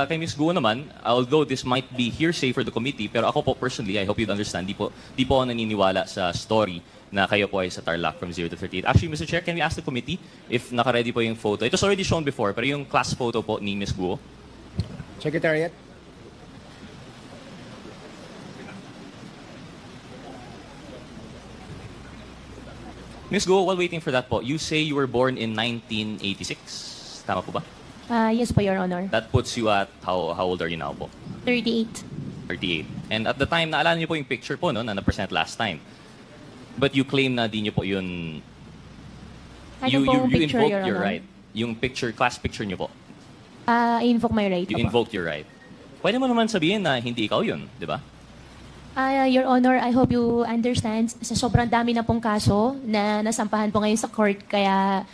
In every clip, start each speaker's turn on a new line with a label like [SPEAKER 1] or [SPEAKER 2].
[SPEAKER 1] kay Ms. Gou naman, although this might be hearsay for the committee, pero ako po personally, I hope you'd understand, di po ako naniniwala sa story na kayo po ay sa Tarlac from 0 to 38. Actually, Mr. Chair, can we ask the committee if naka-ready po yung photo? It was already shown before, pero yung class photo po ni Ms. Gou.
[SPEAKER 2] Secretariat.
[SPEAKER 1] Ms. Gou, while waiting for that po, you say you were born in 1986. Tama po ba?
[SPEAKER 3] Yes po, Your Honor.
[SPEAKER 1] That puts you at, how old are you now po?
[SPEAKER 3] 38.
[SPEAKER 1] 38. And at the time, naalala niyo po yung picture po, no, na na-present last time. But you claim na di niyo po yun...
[SPEAKER 3] Ano pong picture,
[SPEAKER 1] invoked
[SPEAKER 3] Your
[SPEAKER 1] your
[SPEAKER 3] Honor?
[SPEAKER 1] right. Yung picture, class picture niyo po.
[SPEAKER 3] I invoke my right.
[SPEAKER 1] You
[SPEAKER 3] Opo.
[SPEAKER 1] invoked your right. Pwede mo naman sabihin na hindi ikaw yun, di ba?
[SPEAKER 3] Your Honor, I hope you understand, sa sobrang dami na pong kaso na nasampahan po ngayon sa court, kaya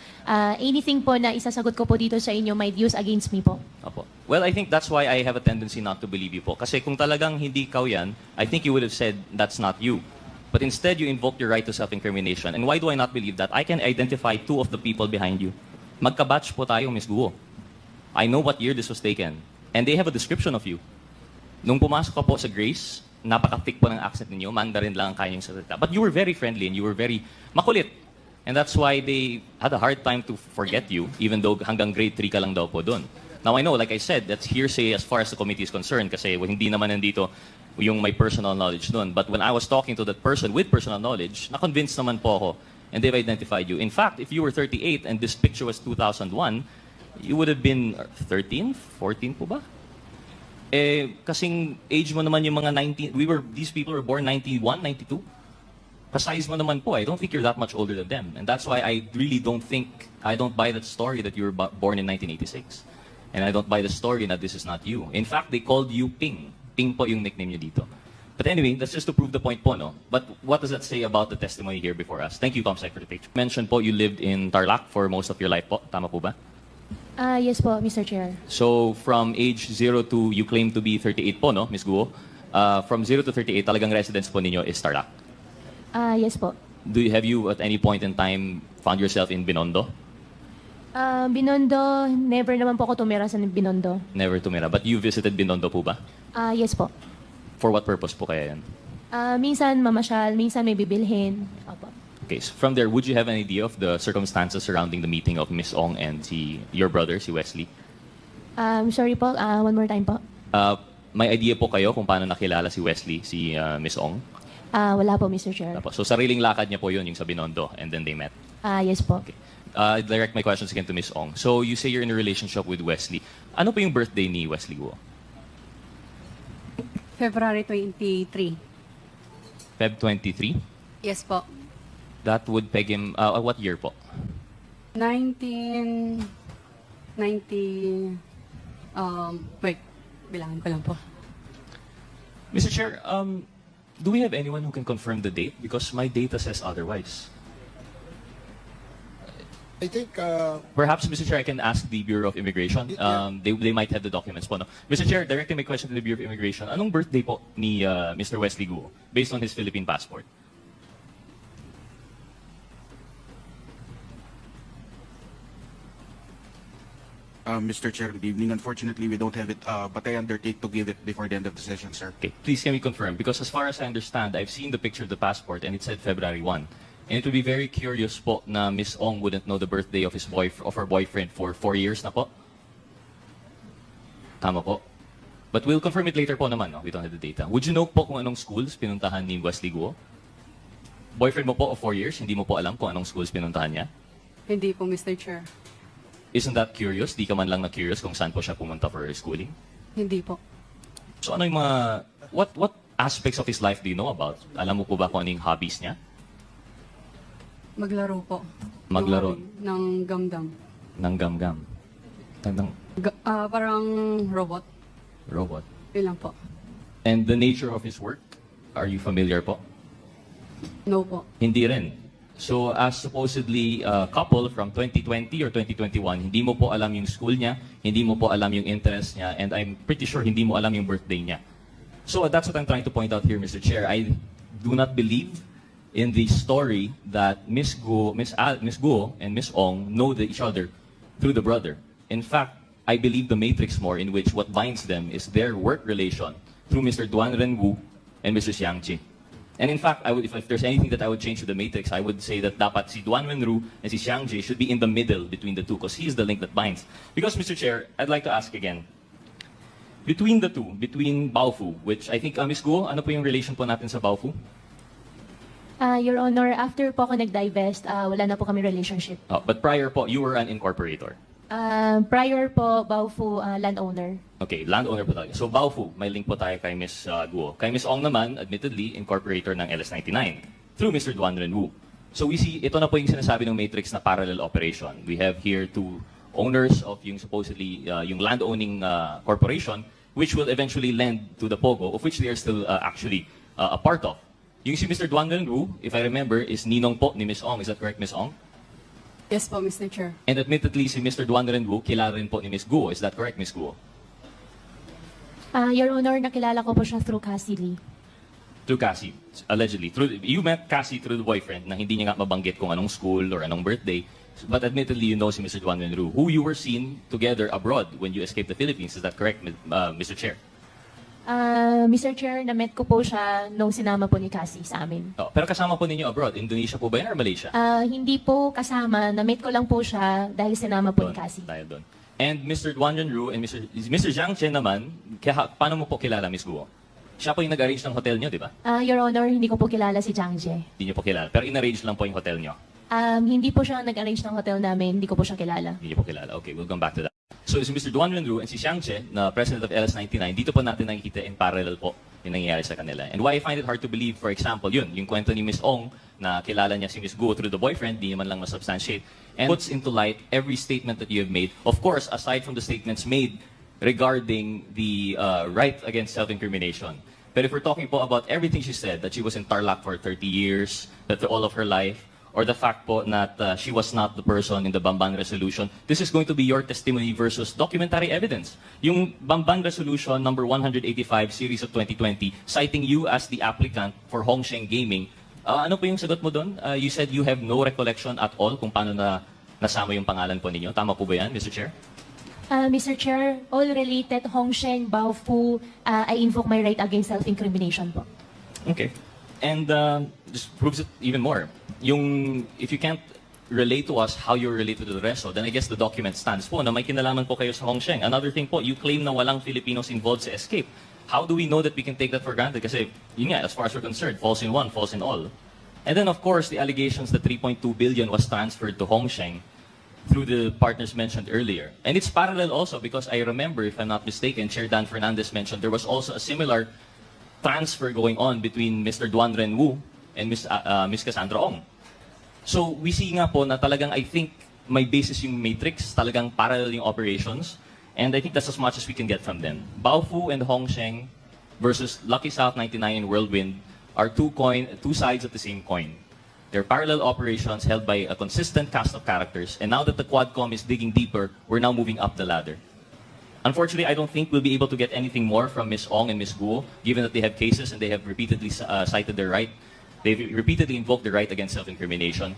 [SPEAKER 3] anything po na isasagot ko po dito sa inyo might use against me po.
[SPEAKER 1] Opo. Well, I think that's why I have a tendency not to believe you po. Kasi kung talagang hindi ikaw yan, I think you would have said that's not you. But instead, you invoked your right to self-incrimination. And why do I not believe that? I can identify two of the people behind you. Magkabatch po tayo, Ms. Gou. I know what year this was taken. And they have a description of you. Nung pumasok ka po sa Grace, napaka-thick po ng accent ninyo, Mandarin lang ang kanyang salita. But you were very friendly and you were very makulit. And that's why they had a hard time to forget you, even though hanggang grade 3 ka lang daw po doon. Now I know, like I said, that's hearsay as far as the committee is concerned kasi hindi naman nandito yung may personal knowledge doon. But when I was talking to that person with personal knowledge, na-convinced naman po ako and they've identified you. In fact, if you were 38 and this picture was 2001, you would have been 13, 14 po ba? Eh, kasing age mo naman yung mga 19, these people were born 91, 92. Kasize mo naman po, I don't think you're that much older than them. And that's why I really don't buy that story that you were born in 1986. And I don't buy the story that this is not you. In fact, they called you Ping. Ping po yung nickname nyo dito. But anyway, that's just to prove the point po, no? But what does that say about the testimony here before us? Thank you, Comsec, for the picture. You mentioned po you lived in Tarlac for most of your life po. Tama po ba?
[SPEAKER 3] Yes po, Mr. Chair.
[SPEAKER 1] So from age 0 to, you claim to be 38 po, no, Ms. Gou? From 0 to 38, talagang residence po ninyo is Tarlac.
[SPEAKER 3] Yes po.
[SPEAKER 1] Have you at any point in time found yourself in Binondo?
[SPEAKER 3] Binondo, never naman po ako tumira sa Binondo.
[SPEAKER 1] Never tumira. But you visited Binondo po ba?
[SPEAKER 3] Yes po.
[SPEAKER 1] For what purpose po kaya yan?
[SPEAKER 3] Minsan mamasyal, minsan may bibilhin. Opo.
[SPEAKER 1] Okay, so from there, would you have an idea of the circumstances surrounding the meeting of Miss Ong and your brother, si Wesley?
[SPEAKER 3] Sorry po, one more time po.
[SPEAKER 1] May idea po kayo kung paano nakilala si Wesley, si Miss Ong?
[SPEAKER 3] Wala po, Mr. Chair.
[SPEAKER 1] Tapos, so sariling lakad niya po yun, yung sa Binondo, and then they met?
[SPEAKER 3] Yes po.
[SPEAKER 1] Okay. I direct my questions again to Miss Ong. So you say you're in a relationship with Wesley. Ano po yung birthday ni Wesley Gou?
[SPEAKER 4] February 23.
[SPEAKER 1] Feb 23?
[SPEAKER 4] Yes po.
[SPEAKER 1] That would peg him, what year po?
[SPEAKER 4] 1990, wait, bilangin ko lang po.
[SPEAKER 1] Mr. Chair, do we have anyone who can confirm the date? Because my data says otherwise.
[SPEAKER 2] I think,
[SPEAKER 1] Perhaps, Mr. Chair, I can ask the Bureau of Immigration. They might have the documents po. No? Mr. Chair, directing my question to the Bureau of Immigration, anong birthday po ni Mr. Wesley Gou based on his Philippine passport?
[SPEAKER 5] Mr. Chair, good evening. Unfortunately, we don't have it, but I undertake to give it before the end of the session, sir.
[SPEAKER 1] Okay, please can we confirm? Because as far as I understand, I've seen the picture of the passport and it said February 1. And it would be very curious po na Miss Ong wouldn't know the birthday of her boyfriend for 4 years na po. Tama po. But we'll confirm it later po naman, no? We don't have the data. Would you know po kung anong schools pinuntahan ni Wesley Gou? Boyfriend mo po of 4 years, hindi mo po alam kung anong schools pinuntahan niya?
[SPEAKER 4] Hindi po, Mr. Chair.
[SPEAKER 1] Isn't that curious? Di ka man lang na-curious kung saan po siya pumunta for schooling?
[SPEAKER 4] Hindi po.
[SPEAKER 1] So ano yung mga... What aspects of his life do you know about? Alam mo po ba kung ano yung hobbies niya?
[SPEAKER 4] Maglaro po.
[SPEAKER 1] Maglaro?
[SPEAKER 4] Ng gamdam.
[SPEAKER 1] Ng gam-gam?
[SPEAKER 4] Parang robot.
[SPEAKER 1] Robot?
[SPEAKER 4] Yun lang po.
[SPEAKER 1] And the nature of his work? Are you familiar po?
[SPEAKER 4] No po.
[SPEAKER 1] Hindi rin. So as supposedly a couple from 2020 or 2021, hindi mo po alam yung school niya, hindi mo po alam yung interest niya, and I'm pretty sure hindi mo alam yung birthday niya. So that's what I'm trying to point out here, Mr. Chair. I do not believe in the story that Miss Gou and Miss Ong know each other through the brother. In fact, I believe the matrix more, in which what binds them is their work relation through Mr. Duan Renwu and Mr. Xiang Chi. And in fact, if there's anything that I would change to the matrix, I would say that dapat si Duan Wenru and si Xiang Ji should be in the middle between the two, because he is the link that binds. Because, Mr. Chair, I'd like to ask again, between the two, between Baofu, which I think, Ms. Guo, ano po yung relation po natin sa Baofu?
[SPEAKER 3] Your Honor, after po ako nag-divest, wala na po kami relationship.
[SPEAKER 1] Oh, but prior po, you were an incorporator.
[SPEAKER 3] Prior po, Baofu, landowner.
[SPEAKER 1] Okay, landowner po tayo. So Baofu, may link po tayo kay Ms. Guo. Kay Ms. Ong naman, admittedly, incorporator ng LS99 through Mr. Duan Renwu. So we see, ito na po yung sinasabi ng matrix na parallel operation. We have here two owners of yung supposedly yung land-owning corporation, which will eventually lend to the POGO, of which they are still actually a part of. Yung si Mr. Duan Renwu, if I remember, is ninong po ni Ms. Ong. Is that correct, Ms. Ong?
[SPEAKER 4] Yes po, Mr. Chair.
[SPEAKER 1] And admittedly, si Mr. Duan Renwu, kilala rin po ni Ms. Guo. Is that correct, Ms. Guo?
[SPEAKER 3] Your Honor, nakilala ko po siya through Cassie Lee.
[SPEAKER 1] Through Cassie, allegedly. You met Cassie through the boyfriend na hindi niya nga mabanggit kung anong school or anong birthday. But admittedly, you know si Mr. Duan Renwu, who you were seen together abroad when you escaped the Philippines. Is that correct, Mr. Chair?
[SPEAKER 3] Mr. Chair, na-met ko po siya nung sinama po ni Cassie sa amin.
[SPEAKER 1] Oh, pero kasama po ninyo abroad. Indonesia po ba yan or Malaysia?
[SPEAKER 3] Hindi po kasama. Na-met ko lang po siya dahil sinama po ni Cassie.
[SPEAKER 1] Dahil doon. And Mr. Duan Renwu and Mr. Zhang Chen naman, paano mo po kilala, Ms. Guo? Siya po yung nag-arrange ng hotel nyo, di ba?
[SPEAKER 3] Your Honor, hindi ko po kilala si Zhang Jie.
[SPEAKER 1] Hindi nyo po kilala. Pero in-arrange lang po yung hotel nyo.
[SPEAKER 3] Hindi po siya nag-arrange ng hotel namin. Hindi ko po siya kilala.
[SPEAKER 1] Hindi nyo po kilala. Okay, we'll come back to that. So si Mr. Duan Renwu and si Xiang Che, na president of LS99, dito po natin nakikita in parallel po yung nangyayari sa kanila. And why I find it hard to believe, for example, yung kwento ni Ms. Ong na kilala niya si Ms. Guo through the boyfriend, di naman lang masubstantiate, and puts into light every statement that you have made. Of course, aside from the statements made regarding the right against self-incrimination. But if we're talking po about everything she said, that she was in Tarlac for 30 years, that all of her life, or the fact po that she was not the person in the Bamban Resolution, this is going to be your testimony versus documentary evidence. Yung Bamban Resolution number 185 series of 2020, citing you as the applicant for Hongsheng Gaming, ano po yung sagot mo doon? You said you have no recollection at all kung paano na nasama yung pangalan po ninyo. Tama po ba yan, Mr. Chair?
[SPEAKER 3] Mr. Chair, all related Hongsheng, Baofu, I invoke my right against self-incrimination po.
[SPEAKER 1] Okay. And just proves it even more. If you can't relate to us how you're related to the resto, then I guess the document stands po na may kinalaman po kayo sa Hongsheng. Another thing po, you claim na walang Filipinos involved sa escape. How do we know that we can take that for granted? Kasi, yun nga, as far as we're concerned, false in one, false in all. And then, of course, the allegations that 3.2 billion was transferred to Hongsheng through the partners mentioned earlier. And it's parallel also because I remember, if I'm not mistaken, Chair Dan Fernandez mentioned there was also a similar transfer going on between Mr. Duan Renwu and Ms. Cassandra Ong. So we see nga po na talagang I think may basis yung matrix, talagang parallel yung operations, and I think that's as much as we can get from them. Baofu and Hongsheng versus Lucky South 99 and Whirlwind are two sides of the same coin. They're parallel operations held by a consistent cast of characters, and now that the Quadcom is digging deeper, we're now moving up the ladder. Unfortunately, I don't think we'll be able to get anything more from Ms. Ong and Ms. Guo, given that they have cases and they have repeatedly cited their right. They've repeatedly invoked the right against self-incrimination.